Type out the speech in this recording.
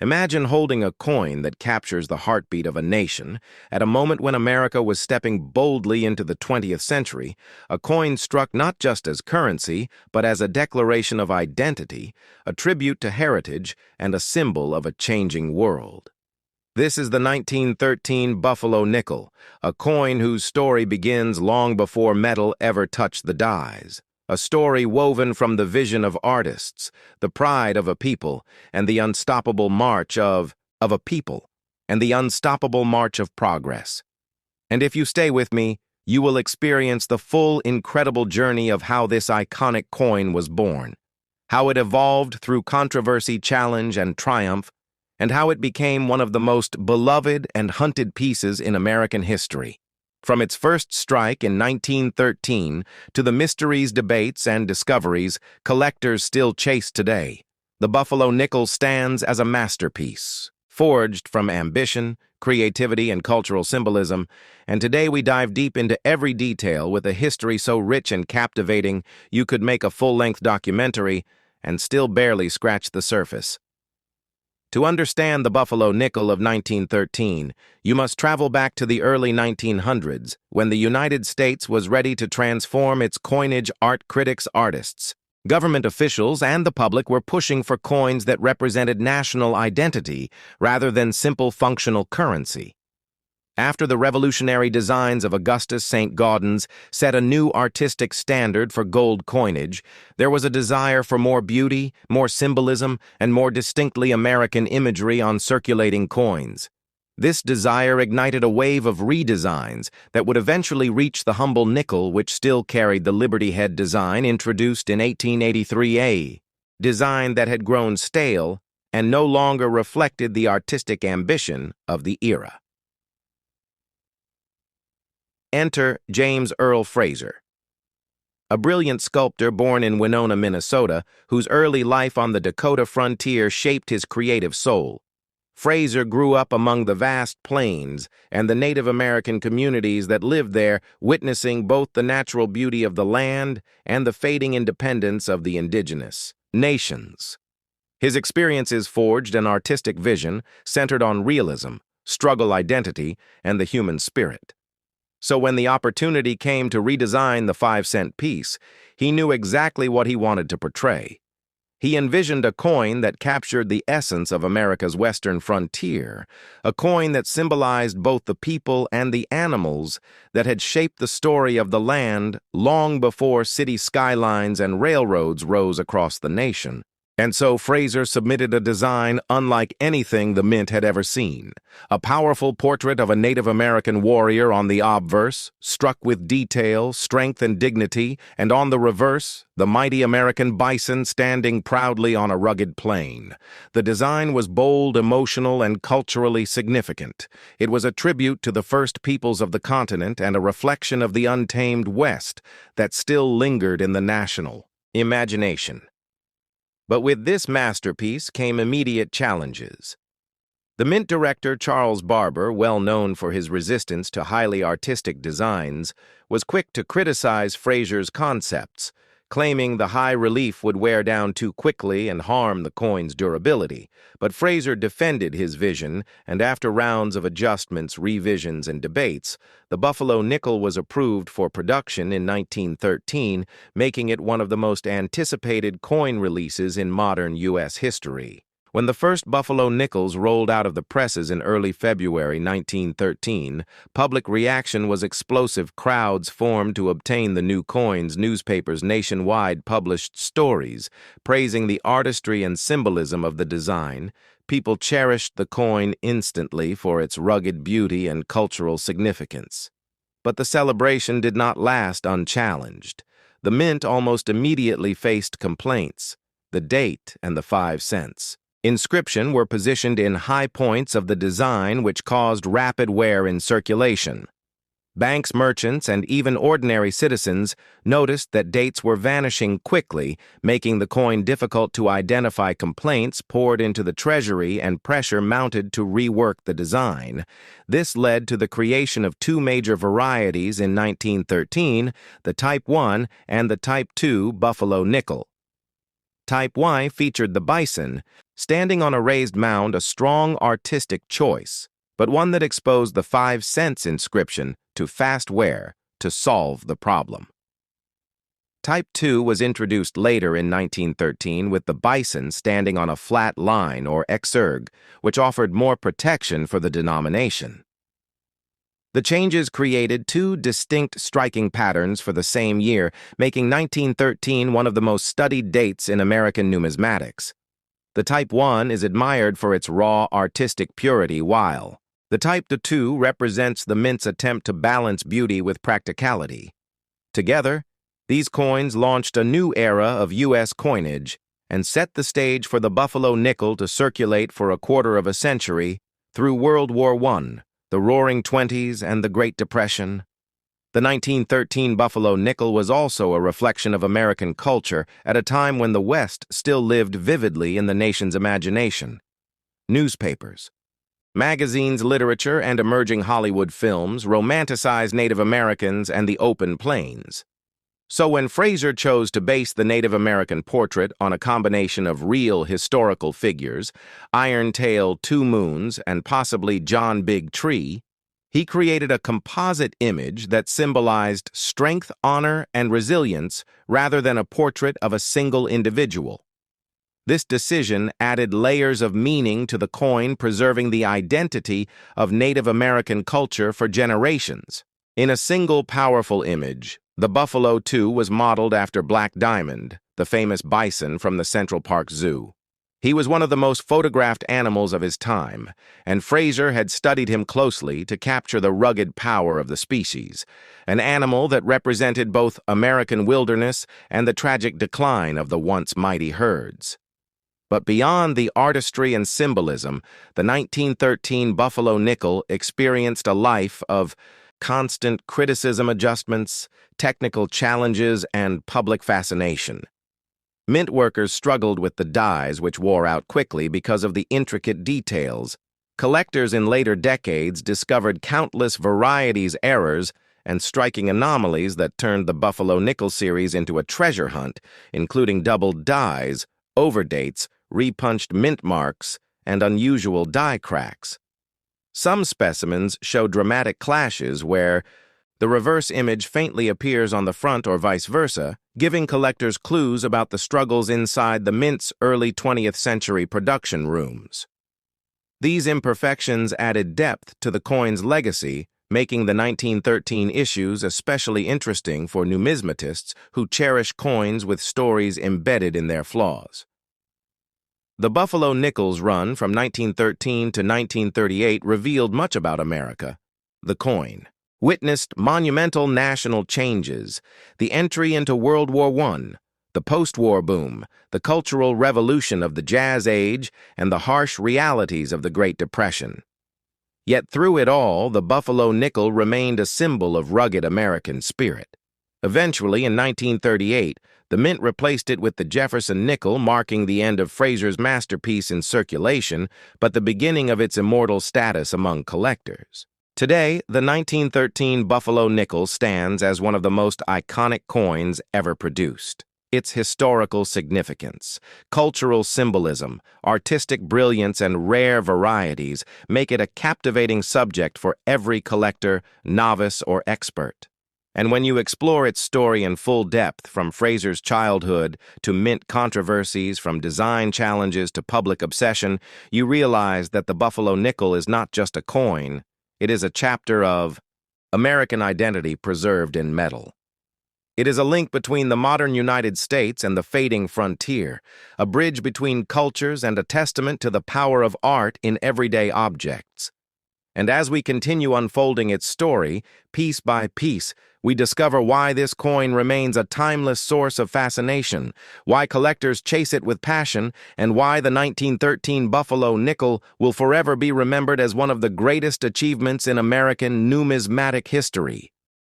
Imagine holding a coin that captures the heartbeat of a nation at a moment when America was stepping boldly into the 20th century, a coin struck not just as currency, but as a declaration of identity, a tribute to heritage, and a symbol of a changing world. This is the 1913 Buffalo nickel, a coin whose story begins long before metal ever touched the dies. A story woven from the vision of artists, the pride of a people, and the unstoppable march of a people, and the unstoppable march of progress. And if you stay with me, you will experience the full, incredible journey of how this iconic coin was born, how it evolved through controversy, challenge, and triumph, and how it became one of the most beloved and hunted pieces in American history. From its first strike in 1913 to the mysteries, debates, and discoveries collectors still chase today, the Buffalo nickel stands as a masterpiece, forged from ambition, creativity, and cultural symbolism, and today we dive deep into every detail with a history so rich and captivating you could make a full-length documentary and still barely scratch the surface. To understand the Buffalo nickel of 1913, you must travel back to the early 1900s, when the United States was ready to transform its coinage. Art critics, artists, government officials, and the public were pushing for coins that represented national identity rather than simple functional currency. After the revolutionary designs of Augustus St. Gaudens set a new artistic standard for gold coinage, there was a desire for more beauty, more symbolism, and more distinctly American imagery on circulating coins. This desire ignited a wave of redesigns that would eventually reach the humble nickel, which still carried the Liberty Head design introduced in 1883, design that had grown stale and no longer reflected the artistic ambition of the era. Enter James Earl Fraser, a brilliant sculptor born in Winona, Minnesota, whose early life on the Dakota frontier shaped his creative soul. Fraser grew up among the vast plains and the Native American communities that lived there, witnessing both the natural beauty of the land and the fading independence of the indigenous nations. His experiences forged an artistic vision centered on realism, struggle identity, and the human spirit. So when the opportunity came to redesign the 5-cent piece, he knew exactly what he wanted to portray. He envisioned a coin that captured the essence of America's western frontier, a coin that symbolized both the people and the animals that had shaped the story of the land long before city skylines and railroads rose across the nation. And so Fraser submitted a design unlike anything the Mint had ever seen. A powerful portrait of a Native American warrior on the obverse, struck with detail, strength, and dignity, and on the reverse, the mighty American bison standing proudly on a rugged plain. The design was bold, emotional, and culturally significant. It was a tribute to the first peoples of the continent and a reflection of the untamed West that still lingered in the national imagination. But with this masterpiece came immediate challenges. The Mint director Charles Barber, well known for his resistance to highly artistic designs, was quick to criticize Fraser's concepts, claiming the high relief would wear down too quickly and harm the coin's durability. But Fraser defended his vision, and after rounds of adjustments, revisions, and debates, the Buffalo nickel was approved for production in 1913, making it one of the most anticipated coin releases in modern U.S. history. When the first Buffalo nickels rolled out of the presses in early February 1913, public reaction was explosive. Crowds formed to obtain the new coins. Newspapers nationwide published stories praising the artistry and symbolism of the design. People cherished the coin instantly for its rugged beauty and cultural significance. But the celebration did not last unchallenged. The Mint almost immediately faced complaints: the date and the 5 cents. Inscription were positioned in high points of the design, which caused rapid wear in circulation. Banks, merchants, and even ordinary citizens noticed that dates were vanishing quickly, making the coin difficult to identify. Complaints poured into the treasury and pressure mounted to rework the design. This led to the creation of two major varieties in 1913, the Type 1 and the Type 2 Buffalo nickel. Type Y featured the bison, standing on a raised mound, a strong artistic choice, but one that exposed the 5 cents inscription to fast wear to solve the problem. Type 2 was introduced later in 1913 with the bison standing on a flat line or exergue, which offered more protection for the denomination. The changes created 2 distinct striking patterns for the same year, making 1913 one of the most studied dates in American numismatics. The Type 1 is admired for its raw artistic purity, while the Type 2 represents the mint's attempt to balance beauty with practicality. Together, these coins launched a new era of U.S. coinage and set the stage for the Buffalo nickel to circulate for a quarter of a century through World War I, the Roaring Twenties, and the Great Depression. The 1913 Buffalo nickel was also a reflection of American culture at a time when the West still lived vividly in the nation's imagination. Newspapers, magazines, literature, and emerging Hollywood films romanticized Native Americans and the open plains. So when Fraser chose to base the Native American portrait on a combination of real historical figures, Iron Tail, Two Moons, and possibly John Big Tree, he created a composite image that symbolized strength, honor, and resilience rather than a portrait of a single individual. This decision added layers of meaning to the coin, preserving the identity of Native American culture for generations. In a single powerful image, the Buffalo, too, was modeled after Black Diamond, the famous bison from the Central Park Zoo. He was one of the most photographed animals of his time, and Fraser had studied him closely to capture the rugged power of the species, an animal that represented both American wilderness and the tragic decline of the once mighty herds. But beyond the artistry and symbolism, the 1913 Buffalo nickel experienced a life of constant criticism, adjustments, technical challenges, and public fascination. Mint workers struggled with the dies, which wore out quickly because of the intricate details. Collectors in later decades discovered countless varieties, errors, and striking anomalies that turned the Buffalo nickel series into a treasure hunt, including doubled dies, overdates, repunched mint marks, and unusual die cracks. Some specimens show dramatic clashes where the reverse image faintly appears on the front or vice versa, giving collectors clues about the struggles inside the mint's early 20th century production rooms. These imperfections added depth to the coin's legacy, making the 1913 issues especially interesting for numismatists who cherish coins with stories embedded in their flaws. The Buffalo nickel's run from 1913 to 1938 revealed much about America. The coin witnessed monumental national changes, the entry into World War I, the post-war boom, the cultural revolution of the Jazz Age, and the harsh realities of the Great Depression. Yet through it all, the Buffalo nickel remained a symbol of rugged American spirit. Eventually, in 1938, the mint replaced it with the Jefferson nickel, marking the end of Fraser's masterpiece in circulation, but the beginning of its immortal status among collectors. Today, the 1913 Buffalo nickel stands as one of the most iconic coins ever produced. Its historical significance, cultural symbolism, artistic brilliance, and rare varieties make it a captivating subject for every collector, novice, or expert. And when you explore its story in full depth, from Fraser's childhood to mint controversies, from design challenges to public obsession, you realize that the Buffalo nickel is not just a coin, it is a chapter of American identity preserved in metal. It is a link between the modern United States and the fading frontier, a bridge between cultures and a testament to the power of art in everyday objects. And as we continue unfolding its story, piece by piece, we discover why this coin remains a timeless source of fascination, why collectors chase it with passion, and why the 1913 Buffalo nickel will forever be remembered as one of the greatest achievements in American numismatic history.